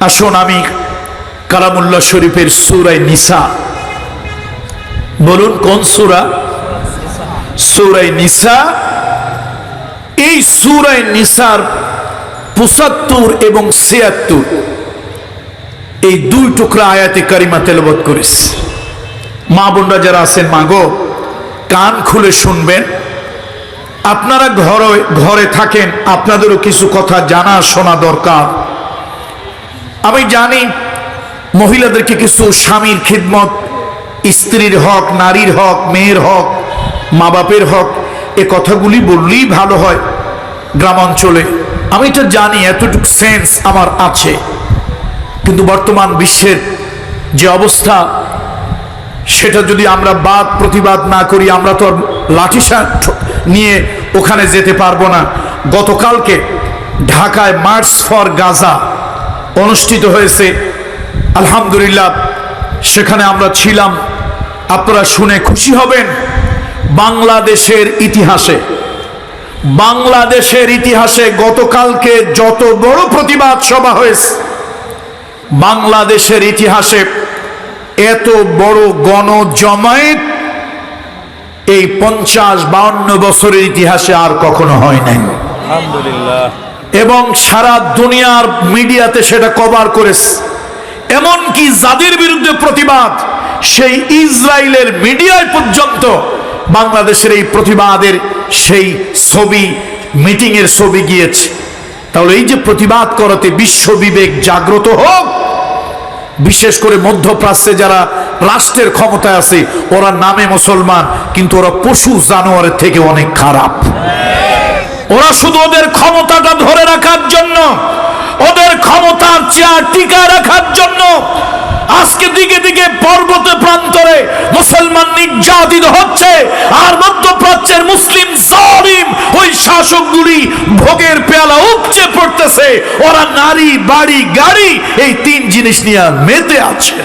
আসুন আমি কালামুল্লাহ শরীফের সূরা নিসা, বলুন কোন সূরা? সূরা নিসা। এই সূরা নিসার ৭৫ এবং ৭৬ এই দুই টুকরা আয়াতে কারিমা তেলাওয়াত করেছি। মা বোনরা যারা আছেন, মা গো কান খুলে শুনবেন। আপনারা ঘরে থাকেন, আপনাদেরও কিছু কথা জানা শোনা দরকার। আমি জানি মহিলাদেরকে কিছু স্বামীর খিদমত, স্ত্রীর হক, নারীর হক, মেয়ের হক, মা বাপের হক, এ কথাগুলি বললেই ভালো হয় গ্রামাঞ্চলে। আমি এটা জানি, এতটুকু সেন্স আমার আছে। কিন্তু বর্তমান বিশ্বের যে অবস্থা, সেটা যদি আমরা বাদ প্রতিবাদ না করি, আমরা তো লাঠিসার নিয়ে ওখানে যেতে পারবো না। গতকালকে ঢাকায় মার্চ ফর গাজা অনুষ্ঠিত হয়েছে, আলহামদুলিল্লাহ সেখানে আমরা ছিলাম। আপনারা শুনে খুশি হবেন, বাংলাদেশের ইতিহাসে গতকালকে যত বড় প্রতিবাদ সভা হয়েছে, বাংলাদেশের ইতিহাসে এত বড় গণজমায়েত এই ৫০-৫২ বছরের ইতিহাসে আর কখনো হয় নাই, আলহামদুলিল্লাহ। এবং সারা দুনিয়ার মিডিয়াতে সেটা কভার করেছে। এমনকি যাদের বিরুদ্ধে প্রতিবাদ, সেই ইসরায়েলের মিডিয়ায় পর্যন্ত বাংলাদেশের এই প্রতিবাদের সেই ছবি, মিটিংয়ের ছবি গিয়েছে। তাহলে এই যে প্রতিবাদ করাতে বিশ্ব বিবেক জাগ্রত হোক। বিশেষ করে মধ্যপ্রাচ্যে যারা রাষ্ট্রের ক্ষমতায় আছে, ওরা নামে মুসলমান, কিন্তু ওরা পশু জানোয়ারের থেকে অনেক খারাপ। ওরা শুধু ওদের ক্ষমতাটা ধরে রাখার জন্য, ওদের ক্ষমতার চেয়ার টিকা রাখার জন্য আজকে দিকে দিকে পর্বতে প্রান্তরে মুসলমান নির্যাতিত হচ্ছে, আর মধ্যপ্রাচ্যের মুসলিম জালিম ওই শাসকগুলি ভোগের পেয়ালা উপচে পড়তেছে। ওরা নারী, বাড়ি, গাড়ি, এই তিন জিনিস নিয়ে মেতে আছে।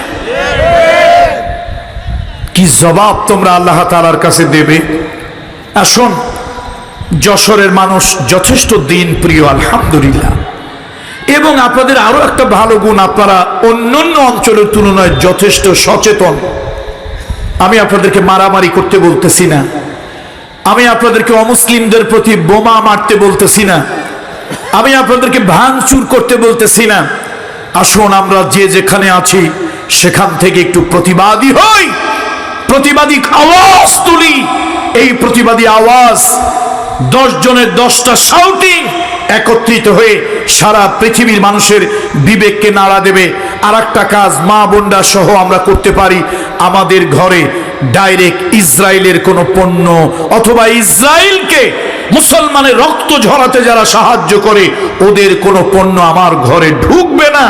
কি জবাব তোমরা আল্লাহ তাআলার কাছে দেবে? আসুন, যশোরের মানুষ যথেষ্ট দিন প্রিয়, আলহামদুলিল্লাহ। এবং আপনাদের আরো একটা ভালো গুণ, আপনারা অন্যান্য অঞ্চলের তুলনায় যথেষ্ট সচেতন। আমি আপনাদেরকে মারামারি করতে বলতেছি না, আমি আপনাদেরকে অমুসলিমদের প্রতি বোমা মারতে বলতেছি না, আমি আপনাদেরকে ভাঙচুর করতে বলতেছি না। আসুন আমরা যে যেখানে আছি সেখান থেকে একটু প্রতিবাদী হই, প্রতিবাদী আওয়াজ তুলি। এই প্রতিবাদী আওয়াজ 10 জনের 10টা শাউটিং একত্রিত হয়ে সারা পৃথিবীর মানুষের বিবেককে নাড়া দেবে। আর একটা কাজ মা বোনরা সহ আমরা করতে পারি, আমাদের ঘরে ডাইরেক্ট ইসরায়েলের কোনো পণ্য অথবা ইসরায়েলকে মুসলমানের রক্ত ঝরাতে যারা সাহায্য করে, ওদের কোনো পণ্য আমার ঘরে ঢুকবে না।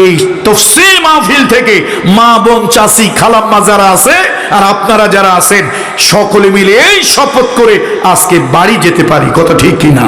এই তাফসীর মাহফিল থেকে মা বোন, চাচি, খালাম্মা যারা আছে আর আপনারা যারা আছেন, সকলে মিলে এই শপথ করে আজকে বাড়ি যেতে পারি। কথা ঠিক কিনা?